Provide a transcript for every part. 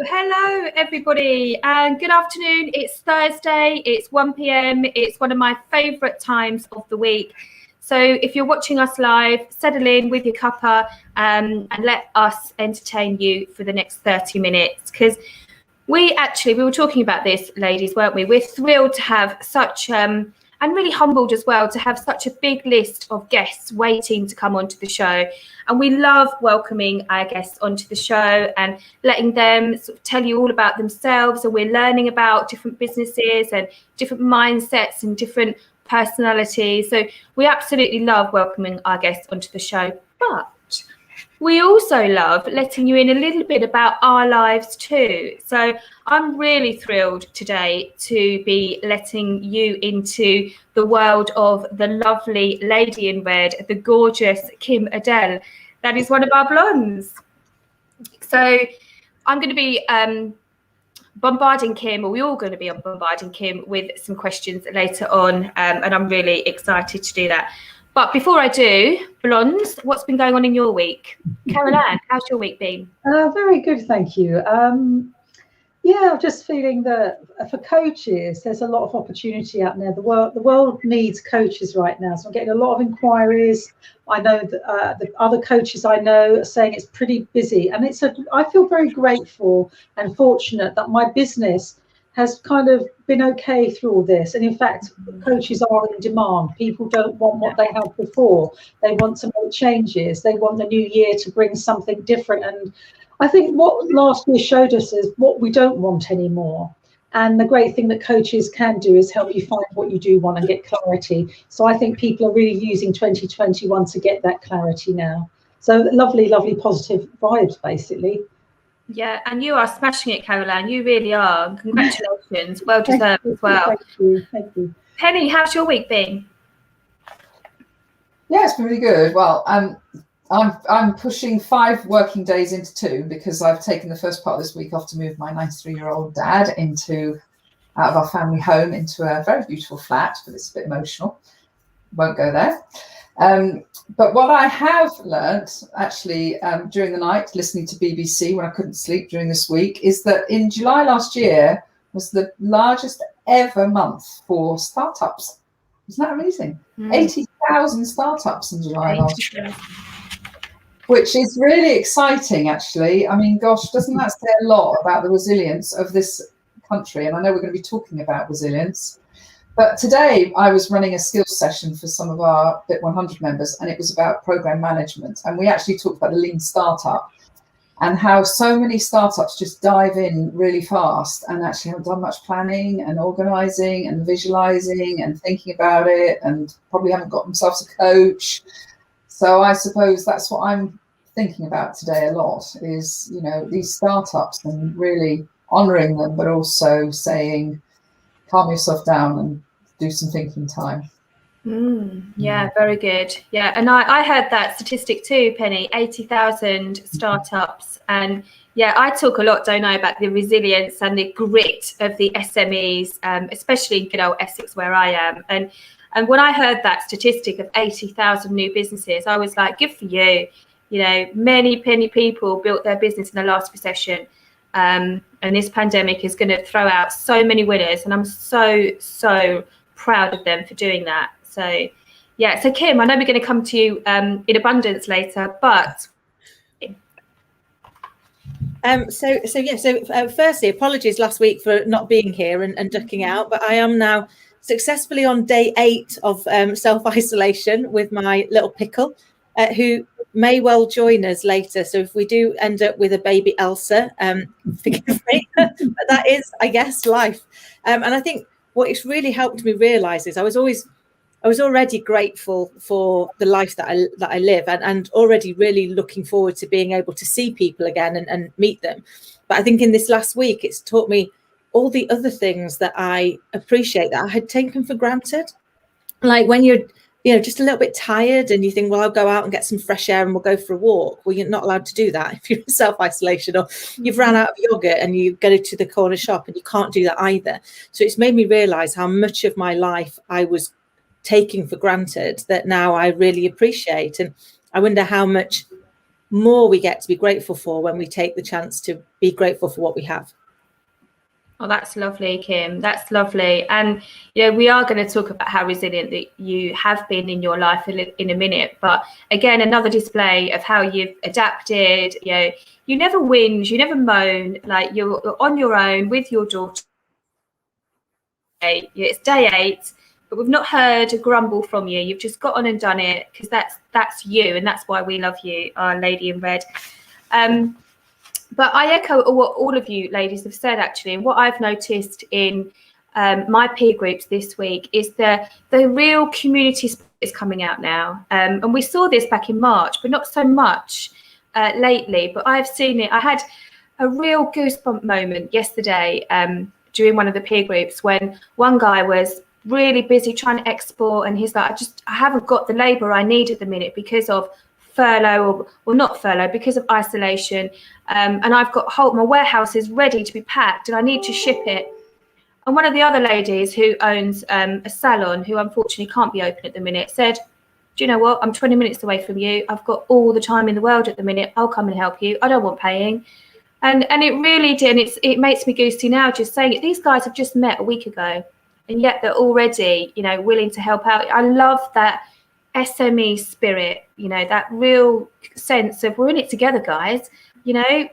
Hello everybody, and good afternoon. It's Thursday, it's 1 p.m. It's one of my favourite times of the week. So if you're watching us live, settle in with your cuppa and let us entertain you for the next 30 minutes. Because we were talking about this, ladies, weren't we? We're thrilled to have such and really humbled as well to have such a big list of guests waiting to come onto the show. And we love welcoming our guests onto the show and letting them sort of tell you all about themselves. And we're learning about different businesses and different mindsets and different personalities. So we absolutely love welcoming our guests onto the show. But we also love letting you in a little bit about our lives too. So I'm really thrilled today to be letting you into the world of the lovely lady in red, the gorgeous Kim Adele. That is one of our blondes. So I'm going to be bombarding Kim, or we're all going to be bombarding Kim with some questions later on, and I'm really excited to do that. But before I do, blondes, what's been going on in your week? Carol-Anne, how's your week been? Very good, thank you. I'm just feeling that for coaches, there's a lot of opportunity out there. The world needs coaches right now. So I'm getting a lot of inquiries. I know that the other coaches I know are saying it's pretty busy. And I feel very grateful and fortunate that my business has kind of been okay through all this. And in fact, coaches are in demand. People don't want what they had before. They want to make changes. They want the new year to bring something different. And I think what last year showed us is what we don't want anymore. And the great thing that coaches can do is help you find what you do want and get clarity. So I think people are really using 2021 to get that clarity now. So lovely, lovely positive vibes, basically. Yeah, and you are smashing it, Carol-Anne. You really are. Congratulations. Well deserved as well. Thank you. Penny, how's your week been? Yeah, it's been really good. Well, I'm pushing 5 working days into 2 because I've taken the first part of this week off to move my 93-year-old dad out of our family home into a very beautiful flat, but it's a bit emotional. Won't go there. But what I have learnt actually during the night, listening to BBC when I couldn't sleep during this week, is that in July last year was the largest ever month for startups. Isn't that amazing? 80,000 startups in July last year, which is really exciting, actually. I mean, gosh, doesn't that say a lot about the resilience of this country? And I know we're going to be talking about resilience. But today I was running a skills session for some of our Bit 100 members, and it was about program management. And we actually talked about the lean startup and how so many startups just dive in really fast and actually haven't done much planning and organizing and visualizing and thinking about it, and probably haven't got themselves a coach. So I suppose that's what I'm thinking about today a lot is, these startups and really honoring them, but also saying, calm yourself down and do some thinking time. Yeah, very good. Yeah, and I heard that statistic too, Penny, 80,000 startups. And yeah, I talk a lot, don't I, about the resilience and the grit of the SMEs, especially in good old Essex where I am. And when I heard that statistic of 80,000 new businesses, I was like, good for you. Many people built their business in the last recession. And this pandemic is going to throw out so many winners. And I'm so proud of them for doing that. So, yeah. So, Kim, I know we're going to come to you in abundance later, but... Firstly, apologies last week for not being here and ducking out, but I am now successfully on day 8 of self-isolation with my little pickle, who may well join us later. So if we do end up with a baby Elsa, forgive me, but that is, I guess, life. And I think what it's really helped me realise is I was already grateful for the life that I live and already really looking forward to being able to see people again and meet them. But I think in this last week, it's taught me all the other things that I appreciate that I had taken for granted. Like when you're just a little bit tired and you think, well, I'll go out and get some fresh air and we'll go for a walk. Well, you're not allowed to do that if you're in self-isolation, or you've ran out of yogurt and you go to the corner shop and you can't do that either. So it's made me realise how much of my life I was taking for granted that now I really appreciate. And I wonder how much more we get to be grateful for when we take the chance to be grateful for what we have. Oh, that's lovely, Kim. That's lovely. And, we are going to talk about how resilient that you have been in your life in a minute. But again, another display of how you've adapted. You never whinge, you never moan, like you're on your own with your daughter. It's day 8, but we've not heard a grumble from you. You've just got on and done it, because that's you, and that's why we love you, our lady in red. But I echo what all of you ladies have said, actually. And what I've noticed in my peer groups this week is the real community spirit is coming out now. And we saw this back in March, but not so much lately. But I've seen it. I had a real goosebump moment yesterday during one of the peer groups when one guy was really busy trying to export. And he's like, I haven't got the labour I need at the minute because of furlough or not furlough, because of isolation, and I've got my warehouse is ready to be packed and I need to ship it. And one of the other ladies who owns a salon, who unfortunately can't be open at the minute, said, do you know what, I'm 20 minutes away from you, I've got all the time in the world at the minute, I'll come and help you, I don't want paying. And it really did, and it makes me goosey now just saying it. These guys have just met a week ago and yet they're already willing to help out. I love that SME spirit, that real sense of we're in it together, guys.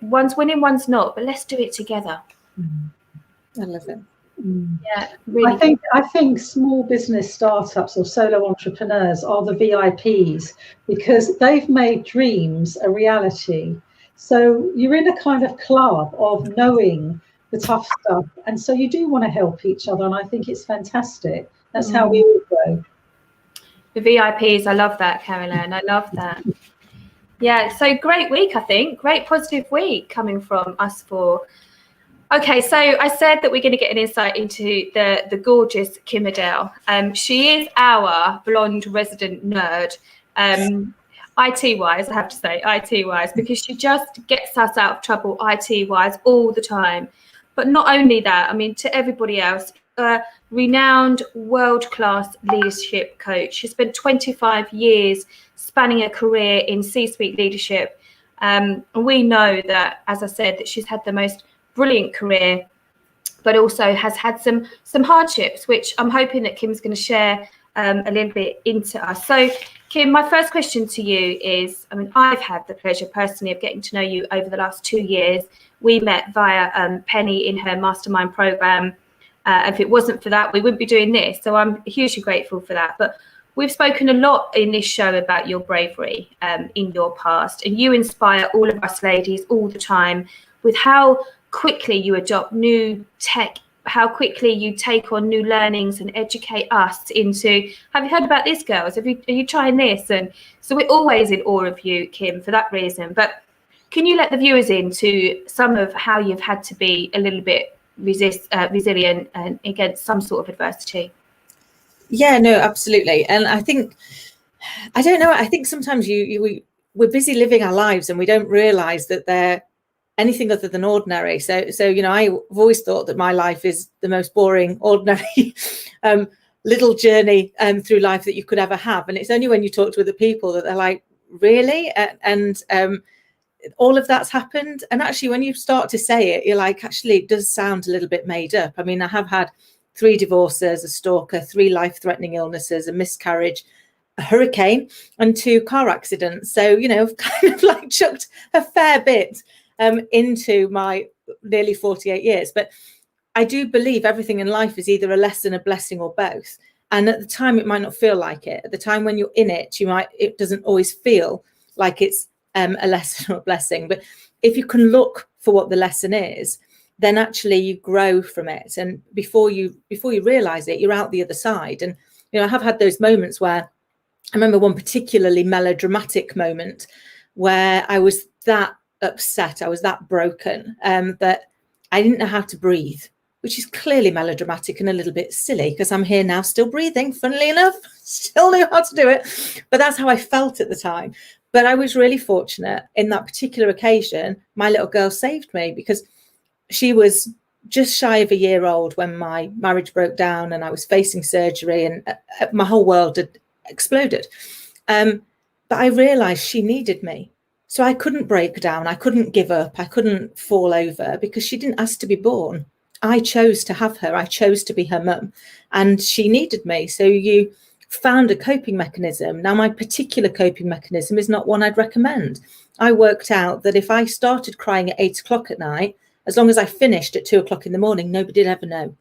One's winning, one's not, but let's do it together. I love it. Yeah, really. I think small business startups or solo entrepreneurs are the VIPs, because they've made dreams a reality. So you're in a kind of club of knowing the tough stuff, and so you do want to help each other, and I think it's fantastic. That's how we all grow. The VIPs, I love that, Caroline. I love that. Yeah, so great week, I think. Great positive week coming from us 4. Okay, so I said that we're going to get an insight into the gorgeous Kim Adele. She is our blonde resident nerd, IT-wise, I have to say, IT-wise, because she just gets us out of trouble IT-wise all the time. But not only that, I mean, to everybody else, a renowned world-class leadership coach. She spent 25 years spanning a career in C-suite leadership. We know that, as I said, that she's had the most brilliant career, but also has had some hardships, which I'm hoping that Kim's going to share a little bit into us. So, Kim, my first question to you is, I mean, I've had the pleasure personally of getting to know you over the last 2 years. We met via Penny in her mastermind program. If it wasn't for that, we wouldn't be doing this. So I'm hugely grateful for that. But we've spoken a lot in this show about your bravery in your past. And you inspire all of us ladies all the time with how quickly you adopt new tech, how quickly you take on new learnings and educate us into, have you heard about this, girls? Are you trying this? And so we're always in awe of you, Kim, for that reason. But can you let the viewers into some of how you've had to be a little bit resilient and against some sort of adversity? Yeah, no, absolutely. And I think, I don't know, I think sometimes we're busy living our lives and we don't realize that they're anything other than ordinary. So I've always thought that my life is the most boring, ordinary little journey through life that you could ever have. And it's only when you talk to other people that they're like, really? And all of that's happened. And actually, when you start to say it, you're like, actually, it does sound a little bit made up. I mean, I have had 3 divorces, a stalker, 3 life-threatening illnesses, a miscarriage, a hurricane, and 2 car accidents. So, I've kind of like chucked a fair bit into my nearly 48 years. But I do believe everything in life is either a lesson, a blessing, or both. And at the time, it might not feel like it. At the time when you're in it, it doesn't always feel like it's a lesson or a blessing. But if you can look for what the lesson is, then actually you grow from it. And before you realize it, you're out the other side. And, I have had those moments where I remember one particularly melodramatic moment where I was that upset, I was that broken, that I didn't know how to breathe, which is clearly melodramatic and a little bit silly because I'm here now still breathing, funnily enough, still know how to do it. But that's how I felt at the time. But I was really fortunate in that particular occasion. My little girl saved me because she was just shy of a year old when my marriage broke down and I was facing surgery and my whole world had exploded. But I realized she needed me. So I couldn't break down. I couldn't give up. I couldn't fall over because she didn't ask to be born. I chose to have her. I chose to be her mum, and she needed me. So you found a coping mechanism. Now, my particular coping mechanism is not one I'd recommend. I worked out that if I started crying at 8 o'clock at night, as long as I finished at 2 o'clock in the morning, nobody would ever know,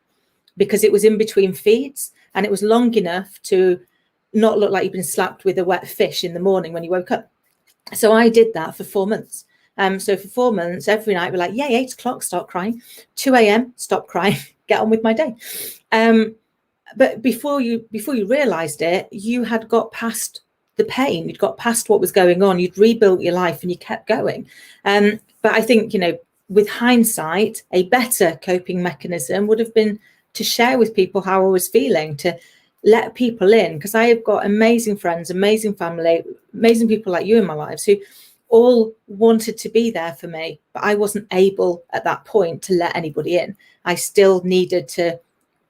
because it was in between feeds and it was long enough to not look like you've been slapped with a wet fish in the morning when you woke up. So I did that for 4 months. So for 4 months, every night we're like, yay, 8 o'clock, start crying. 2 a.m, stop crying, get on with my day. But before you realised it, you had got past the pain, you'd got past what was going on, you'd rebuilt your life and you kept going. But I think, with hindsight, a better coping mechanism would have been to share with people how I was feeling, to let people in, because I have got amazing friends, amazing family, amazing people like you in my lives who all wanted to be there for me, but I wasn't able at that point to let anybody in. I still needed to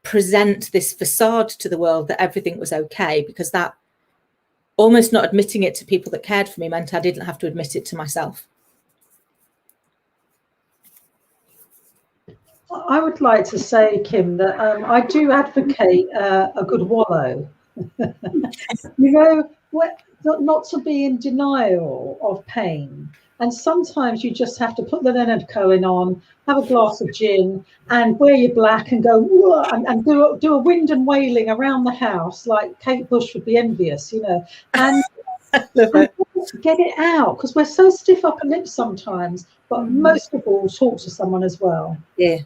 present this facade to the world that everything was okay, because that almost not admitting it to people that cared for me meant I didn't have to admit it to myself. I would like to say, Kim, that I do advocate a good wallow. Not to be in denial of pain. And sometimes you just have to put the Leonard Cohen on, have a glass of gin, and wear your black and go and do a wind and wailing around the house like Kate Bush would be envious, and get it out, because we're so stiff upper lip sometimes. But most of all, talk to someone as well. Yeah.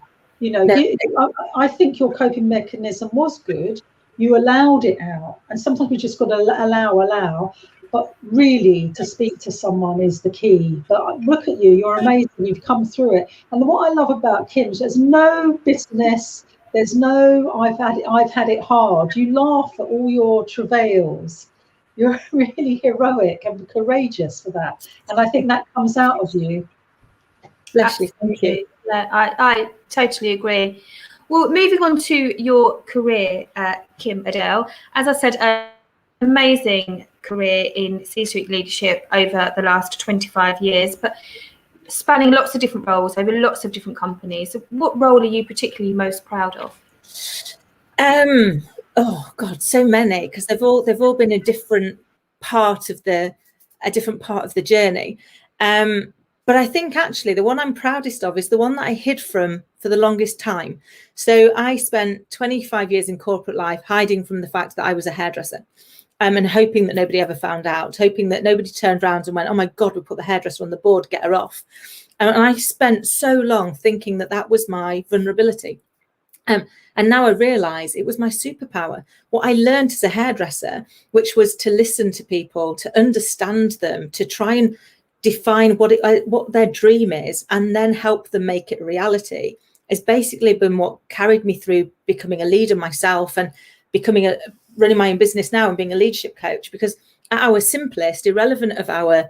I think your coping mechanism was good. You allowed it out, and sometimes we just got to allow. But really, to speak to someone is the key. But look at you, you're amazing. You've come through it. And what I love about Kim is there's no bitterness. There's no I've had it hard. You laugh at all your travails. You're really heroic and courageous for that. And I think that comes out of you. Bless you. Thank you. Yeah, I totally agree. Well, moving on to your career, Kim Adele, as I said, amazing career in C-suite leadership over the last 25 years, but spanning lots of different roles over lots of different companies. What role are you particularly most proud of? Oh God, so many, because they've all been a different part of the journey. But I think actually the one I'm proudest of is the one that I hid from for the longest time. So I spent 25 years in corporate life hiding from the fact that I was a hairdresser, and hoping that nobody ever found out, hoping that nobody turned around and went, oh my God, we put the hairdresser on the board, get her off. And I spent so long thinking that that was my vulnerability. And now I realise it was my superpower. What I learned as a hairdresser, which was to listen to people, to understand them, to try and define what their dream is, and then help them make it a reality, has basically been what carried me through becoming a leader myself and running my own business now and being a leadership coach. Because at our simplest, irrelevant of our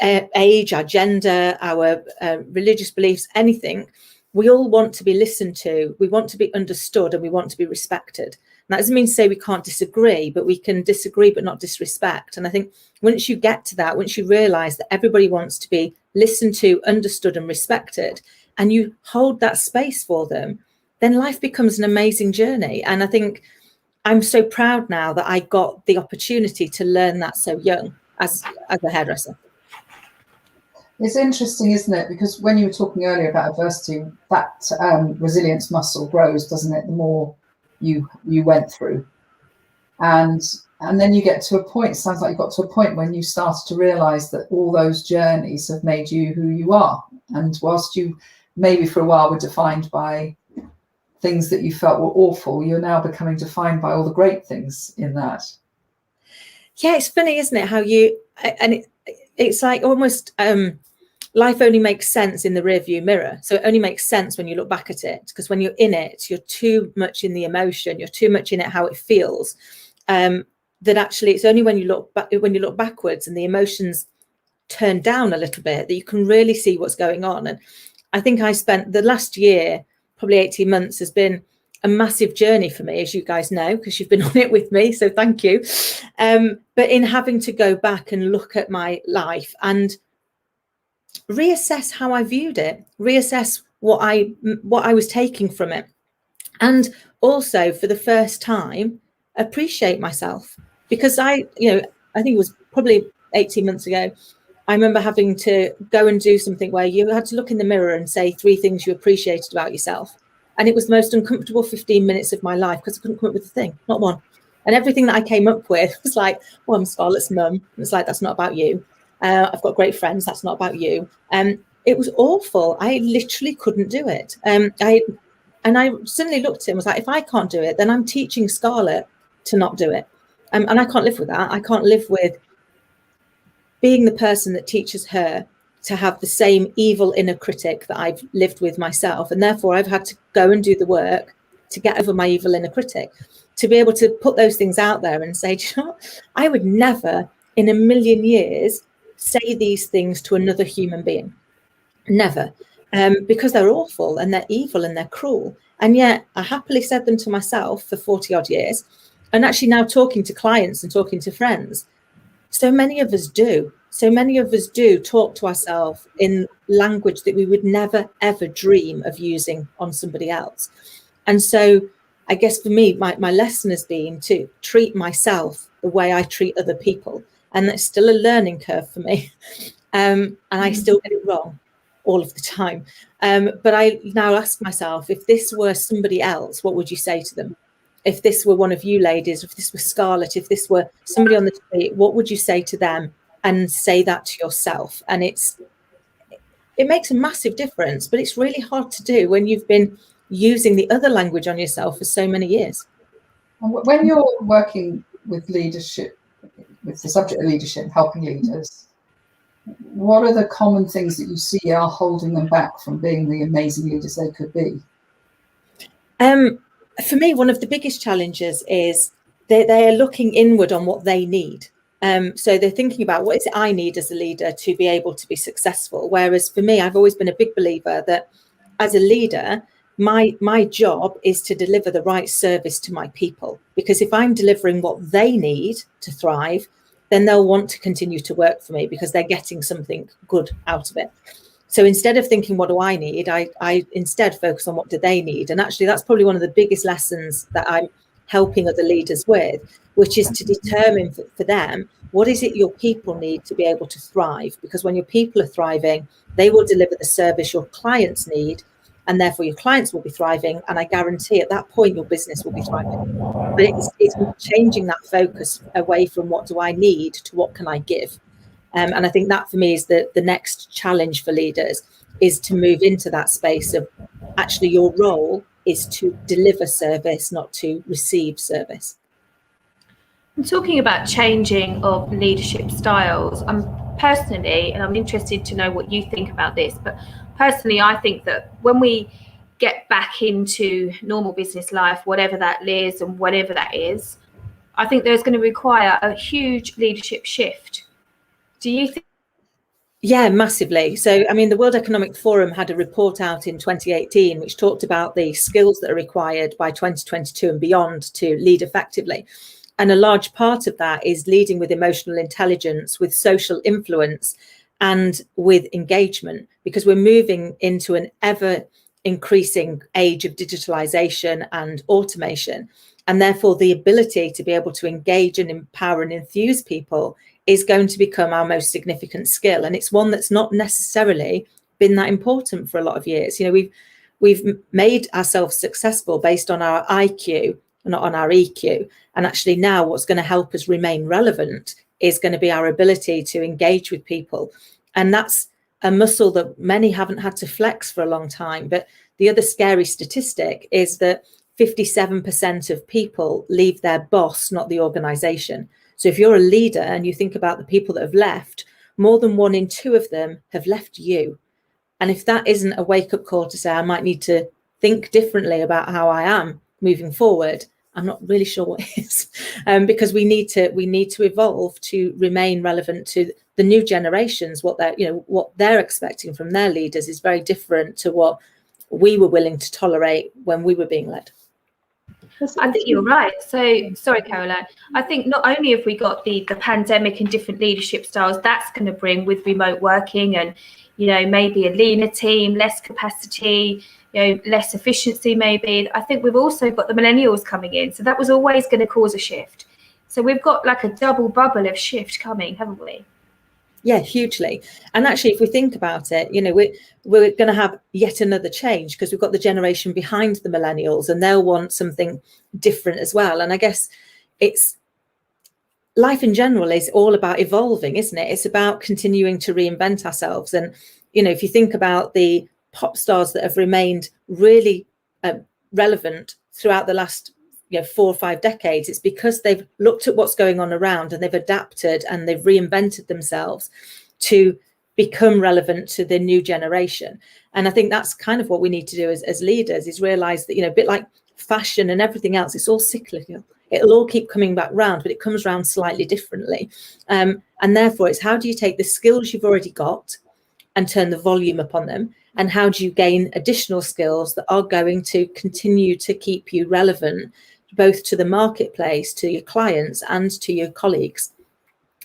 age, our gender, our religious beliefs, anything, we all want to be listened to, we want to be understood, and we want to be respected. And that doesn't mean to say we can't disagree, but we can disagree but not disrespect. And I think once you get to that, once you realise that everybody wants to be listened to, understood and respected, and you hold that space for them, then life becomes an amazing journey. And I think I'm so proud now that I got the opportunity to learn that so young as a hairdresser. It's interesting, isn't it? Because when you were talking earlier about adversity, that resilience muscle grows, doesn't it? The more you went through, and then you get to a point. Sounds like you got to a point when you started to realise that all those journeys have made you who you are. And whilst you maybe for a while were defined by things that you felt were awful, you're now becoming defined by all the great things in that. Yeah, it's funny, isn't it? How it's like almost. Life only makes sense in the rearview mirror. So it only makes sense when you look back at it, because when you're in it, you're too much in the emotion, you're too much in it how it feels. That actually it's only when you look backwards and the emotions turn down a little bit that you can really see what's going on. And I think I spent the last year, probably 18 months, has been a massive journey for me, as you guys know, because you've been on it with me. So thank you. But in having to go back and look at my life and reassess how I viewed it, reassess what I was taking from it, and also for the first time appreciate myself. Because I think it was probably 18 months ago, I remember having to go and do something where you had to look in the mirror and say 3 things you appreciated about yourself. And it was the most uncomfortable 15 minutes of my life because I couldn't come up with a thing, not one. And everything that I came up with was like, well, I'm Scarlett's mum. And it's like, that's not about you. I've got great friends. That's not about you. It was awful. I literally couldn't do it. And I suddenly looked at him and was like, if I can't do it, then I'm teaching Scarlett to not do it. And I can't live with that. I can't live with being the person that teaches her to have the same evil inner critic that I've lived with myself. And therefore, I've had to go and do the work to get over my evil inner critic, to be able to put those things out there and say, do you know what? I would never in a million years say these things to another human being. Never. Because they're awful and they're evil and they're cruel. And yet I happily said them to myself for 40 odd years. And actually now talking to clients and talking to friends, so many of us do. So many of us do talk to ourselves in language that we would never, ever dream of using on somebody else. And so I guess for me, my lesson has been to treat myself the way I treat other people. And that's still a learning curve for me. And I still get it wrong all of the time. But I now ask myself, if this were somebody else, what would you say to them? If this were one of you ladies, if this were Scarlett, if this were somebody on the street, what would you say to them? And say that to yourself. And it makes a massive difference, but it's really hard to do when you've been using the other language on yourself for so many years. When you're working with leadership, with the subject of leadership, helping leaders, what are the common things that you see are holding them back from being the amazing leaders they could be? For me, one of the biggest challenges is they are looking inward on what they need. So they're thinking about what is it I need as a leader to be able to be successful. Whereas for me, I've always been a big believer that as a leader, my job is to deliver the right service to my people. Because if I'm delivering what they need to thrive, then they'll want to continue to work for me because they're getting something good out of it. So instead of thinking, what do I need? I instead focus on what do they need? And actually, that's probably one of the biggest lessons that I'm helping other leaders with, which is to determine for them, what is it your people need to be able to thrive? Because when your people are thriving, they will deliver the service your clients need, and therefore your clients will be thriving. And I guarantee at that point, your business will be thriving. But it's changing that focus away from what do I need to what can I give? And I think that for me is the next challenge for leaders, is to move into that space of actually your role is to deliver service, not to receive service. I'm talking about changing of leadership styles. I'm personally, and I'm interested to know what you think about this, but personally, I think that when we get back into normal business life, whatever that is and whatever that is, I think there's going to require a huge leadership shift. Do you think? Yeah, massively. So, I mean, the World Economic Forum had a report out in 2018, which talked about the skills that are required by 2022 and beyond to lead effectively. And a large part of that is leading with emotional intelligence, with social influence, and with engagement, because we're moving into an ever increasing age of digitalization and automation. And therefore, the ability to be able to engage and empower and enthuse people is going to become our most significant skill. And it's one that's not necessarily been that important for a lot of years. You know, we've made ourselves successful based on our IQ, not on our EQ. And actually now what's going to help us remain relevant is going to be our ability to engage with people. And that's a muscle that many haven't had to flex for a long time. But the other scary statistic is that 57% of people leave their boss, not the organization. So if you're a leader and you think about the people that have left, more than 1 in 2 of them have left you. And if that isn't a wake-up call to say, I might need to think differently about how I am moving forward, I'm not really sure what is, because we need to evolve to remain relevant to the new generations. What they're expecting from their leaders is very different to what we were willing to tolerate when we were being led. I think you're right. So sorry, Caroline. I think not only have we got the pandemic and different leadership styles that's going to bring with remote working and, you know, maybe a leaner team, less capacity, you know, less efficiency maybe. I think we've also got the millennials coming in. So that was always going to cause a shift. So we've got like a double bubble of shift coming, haven't we? Yeah, hugely. And actually, if we think about it, you know, we're going to have yet another change because we've got the generation behind the millennials and they'll want something different as well. And I guess it's life in general is all about evolving, isn't it? It's about continuing to reinvent ourselves. And, you know, if you think about the pop stars that have remained really relevant throughout the last 4 or 5 decades, it's because they've looked at what's going on around and they've adapted and they've reinvented themselves to become relevant to the new generation. And I think that's kind of what we need to do as leaders, is realize that, you know, a bit like fashion and everything else, it's all cyclical. It'll all keep coming back round, but it comes round slightly differently. And therefore, it's how do you take the skills you've already got and turn the volume upon them? And how do you gain additional skills that are going to continue to keep you relevant, both to the marketplace, to your clients and to your colleagues?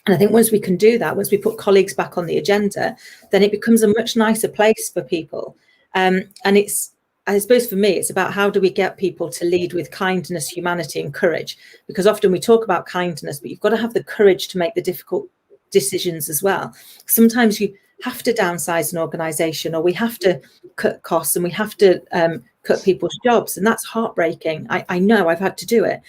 And I think once we can do that, once we put colleagues back on the agenda, then it becomes a much nicer place for people. And it's, I suppose for me, it's about how do we get people to lead with kindness, humanity and courage? Because often we talk about kindness, but you've got to have the courage to make the difficult decisions as well. Sometimes you have to downsize an organization, or we have to cut costs and we have to cut people's jobs. And that's heartbreaking. I know I've had to do it.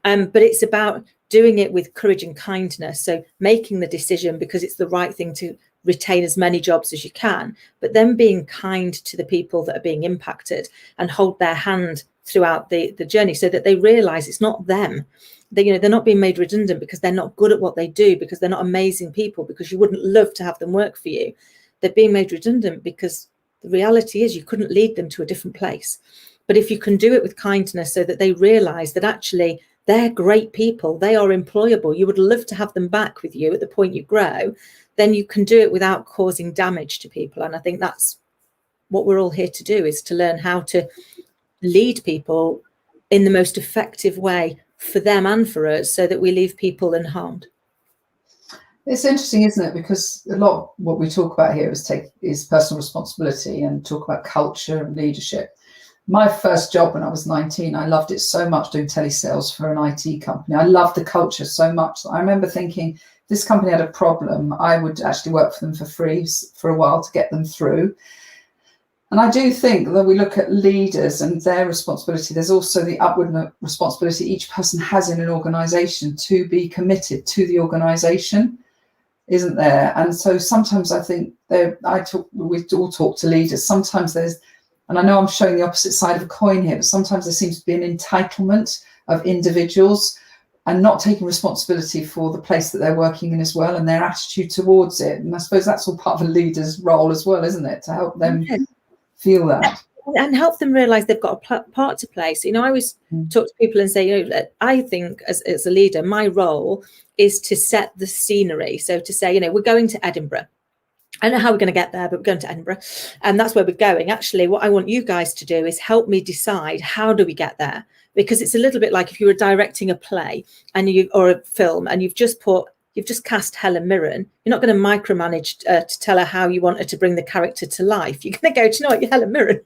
But it's about doing it with courage and kindness. So making the decision because it's the right thing to retain as many jobs as you can, but then being kind to the people that are being impacted and hold their hand throughout the journey so that they realize it's not them. They, you know, they're not being made redundant because they're not good at what they do, because they're not amazing people, because you wouldn't love to have them work for you. They're being made redundant because the reality is you couldn't lead them to a different place. But if you can do it with kindness so that they realize that actually they're great people, they are employable, you would love to have them back with you at the point you grow, then you can do it without causing damage to people. And I think that's what we're all here to do, is to learn how to lead people in the most effective way for them and for us, so that we leave people unharmed. It's interesting, isn't it? Because a lot of what we talk about here is personal responsibility and talk about culture and leadership. My first job when I was 19, I loved it so much, doing telesales for an IT company. I loved the culture so much. I remember thinking, if this company had a problem, I would actually work for them for free for a while to get them through. And I do think that we look at leaders and their responsibility. There's also the upward responsibility each person has in an organization to be committed to the organization, isn't there? And so sometimes I think we all talk to leaders. Sometimes there's, and I know I'm showing the opposite side of a coin here, but sometimes there seems to be an entitlement of individuals and not taking responsibility for the place that they're working in as well, and their attitude towards it. And I suppose that's all part of a leader's role as well, isn't it? To help them feel that. And help them realize they've got a part to play. So, you know, I always talk to people and say, you know, I think as a leader, my role is to set the scenery. So to say, you know, we're going to Edinburgh. I don't know how we're going to get there, but we're going to Edinburgh. And that's where we're going. Actually, what I want you guys to do is help me decide, how do we get there? Because it's a little bit like if you were directing a play or a film and you've just cast Helen Mirren, you're not going to micromanage to tell her how you want her to bring the character to life. You're going to go, do you know what, you're Helen Mirren.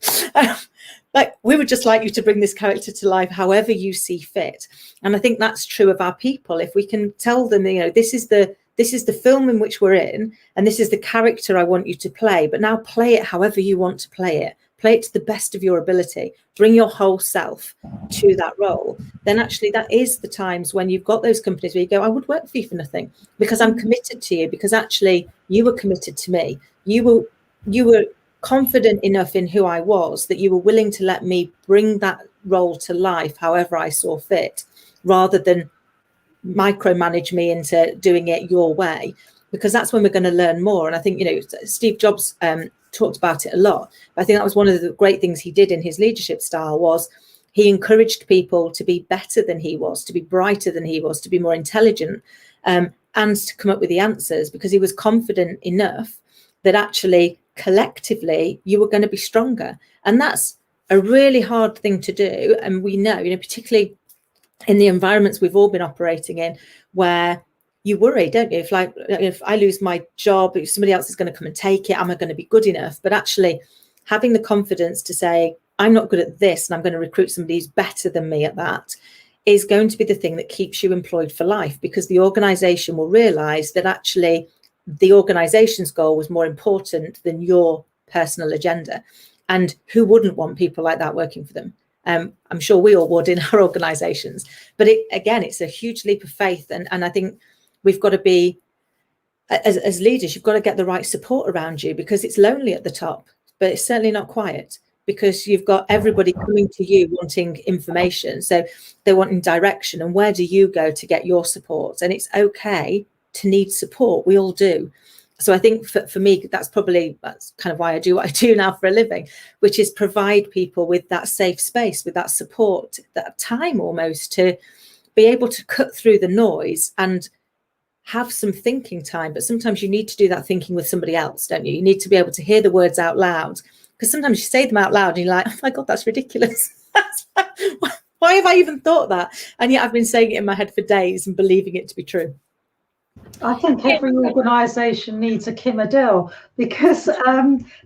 Like, we would just like you to bring this character to life however you see fit. And I think that's true of our people. If we can tell them, you know, this is the film in which we're in, and this is the character I want you to play, but now play it however you want to play it. Play it to the best of your ability. Bring your whole self to that role. Then actually that is the times when you've got those companies where you go, I would work for you for nothing because I'm committed to you, because actually you were committed to me. You were confident enough in who I was that you were willing to let me bring that role to life however I saw fit, rather than micromanage me into doing it your way, because that's when we're going to learn more. And I think, you know, Steve Jobs talked about it a lot. But I think that was one of the great things he did in his leadership style, was he encouraged people to be better than he was, to be brighter than he was, to be more intelligent, and to come up with the answers, because he was confident enough that actually collectively you were going to be stronger. And that's a really hard thing to do. And we know, particularly in the environments we've all been operating in, where you worry, don't you? If I lose my job, if somebody else is going to come and take it, am I going to be good enough? But actually having the confidence to say, I'm not good at this and I'm going to recruit somebody who's better than me at that, is going to be the thing that keeps you employed for life, because the organization will realize that actually the organization's goal was more important than your personal agenda. And who wouldn't want people like that working for them? I'm sure we all would in our organizations. But it's a huge leap of faith. And I think we've got to be, as leaders, you've got to get the right support around you, because it's lonely at the top, but it's certainly not quiet, because you've got everybody coming to you wanting information. So they're wanting direction. And where do you go to get your support? And it's okay to need support. We all do. So I think for me, that's kind of why I do what I do now for a living, which is provide people with that safe space, with that support, that time almost to be able to cut through the noise and have some thinking time. But sometimes you need to do that thinking with somebody else, don't you? You need to be able to hear the words out loud, because sometimes you say them out loud and you're like, oh my God, that's ridiculous. Why have I even thought that? And yet I've been saying it in my head for days and believing it to be true. I think every organisation needs a Kim Adele, because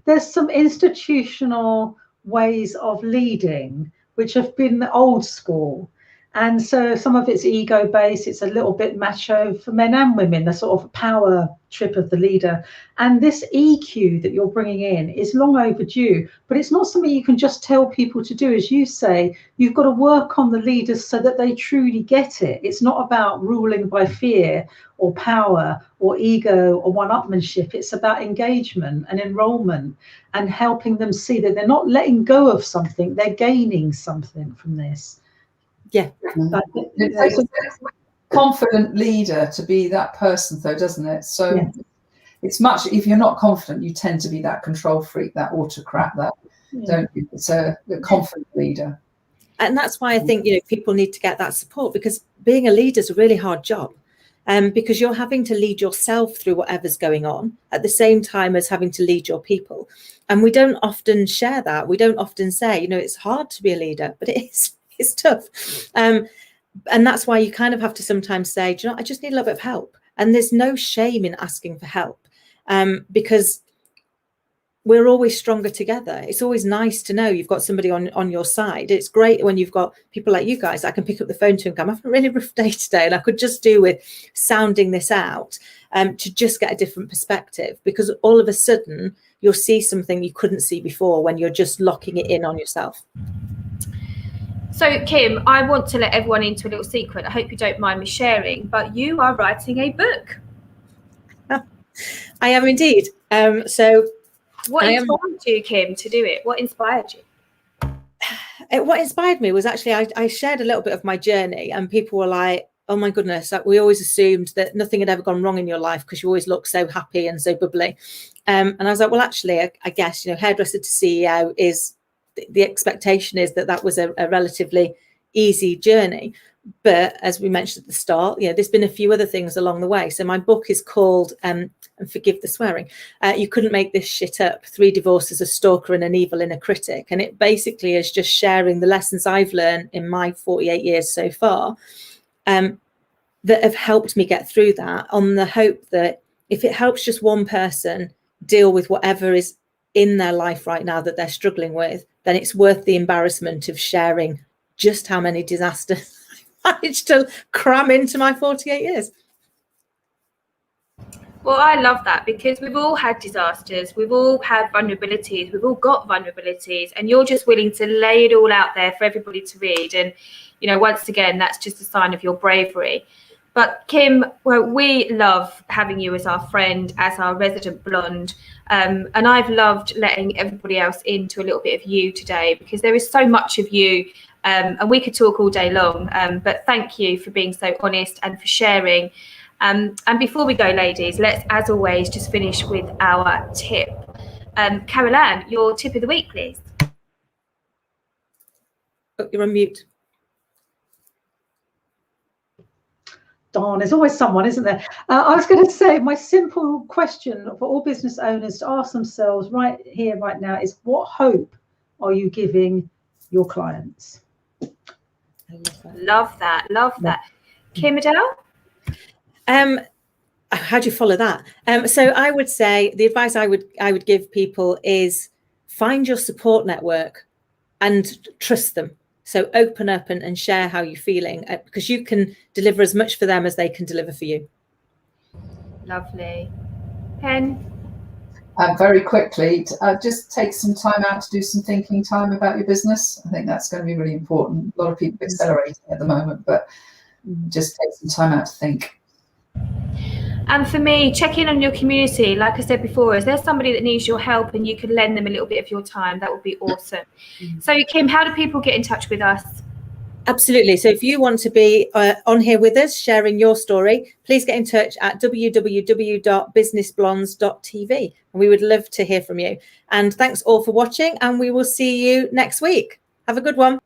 there's some institutional ways of leading which have been old school. And so some of it's ego based, it's a little bit macho for men and women, the sort of power trip of the leader. And this EQ that you're bringing in is long overdue, but it's not something you can just tell people to do. As you say, you've got to work on the leaders so that they truly get it. It's not about ruling by fear or power or ego or one-upmanship. It's about engagement and enrollment and helping them see that they're not letting go of something, they're gaining something from this. Yeah. It takes a confident leader to be that person, though, doesn't it? So yeah. It's much, if you're not confident, you tend to be that control freak, that autocrat, don't you? It's a confident leader. And that's why I think, people need to get that support, because being a leader is a really hard job. Because you're having to lead yourself through whatever's going on at the same time as having to lead your people. And we don't often share that. We don't often say, it's hard to be a leader, but it is. It's tough. And that's why you kind of have to sometimes say, I just need a little bit of help. And there's no shame in asking for help, because we're always stronger together. It's always nice to know you've got somebody on your side. It's great when you've got people like you guys. I can pick up the phone to and go, I'm having a really rough day today. And I could just do with sounding this out to just get a different perspective, because all of a sudden you'll see something you couldn't see before when you're just locking it in on yourself. So, Kim, I want to let everyone into a little secret. I hope you don't mind me sharing, but you are writing a book. I am indeed. So, what inspired you, Kim, to do it? What inspired you? What inspired me was actually I shared a little bit of my journey, and people were like, oh my goodness, we always assumed that nothing had ever gone wrong in your life because you always look so happy and so bubbly. And I was like, well, actually, I guess, hairdresser to CEO is, the expectation is that was a relatively easy journey. But as we mentioned at the start, there's been a few other things along the way. So my book is called, and forgive the swearing, You Couldn't Make This Shit Up, 3 Divorces, a Stalker and an Evil Inner Critic. And it basically is just sharing the lessons I've learned in my 48 years so far that have helped me get through that, on the hope that if it helps just one person deal with whatever is in their life right now that they're struggling with, then it's worth the embarrassment of sharing just how many disasters I managed to cram into my 48 years. Well, I love that, because we've all had disasters, we've all had vulnerabilities, we've all got vulnerabilities, and you're just willing to lay it all out there for everybody to read. And, once again, that's just a sign of your bravery. But Kim, well, we love having you as our friend, as our resident blonde. And I've loved letting everybody else into a little bit of you today, because there is so much of you, and we could talk all day long. But thank you for being so honest and for sharing. And before we go, ladies, let's, as always, just finish with our tip. Carol-Anne, your tip of the week, please. Oh, you're on mute. Darn, there's always someone, isn't there? I was going to say, my simple question for all business owners to ask themselves right here, right now, is what hope are you giving your clients? Love that. Love that. Kim Adele? How do you follow that? So I would say the advice I would give people is find your support network and trust them. So open up and share how you're feeling, because you can deliver as much for them as they can deliver for you. Lovely. Pen? Very quickly, just take some time out to do some thinking time about your business. I think that's going to be really important. A lot of people are accelerating at the moment, but just take some time out to think. And for me, check in on your community. Like I said before, is there somebody that needs your help and you can lend them a little bit of your time? That would be awesome. So Kim, how do people get in touch with us? Absolutely. So if you want to be on here with us, sharing your story, please get in touch at www.businessblondes.tv. And we would love to hear from you. And thanks all for watching, and we will see you next week. Have a good one.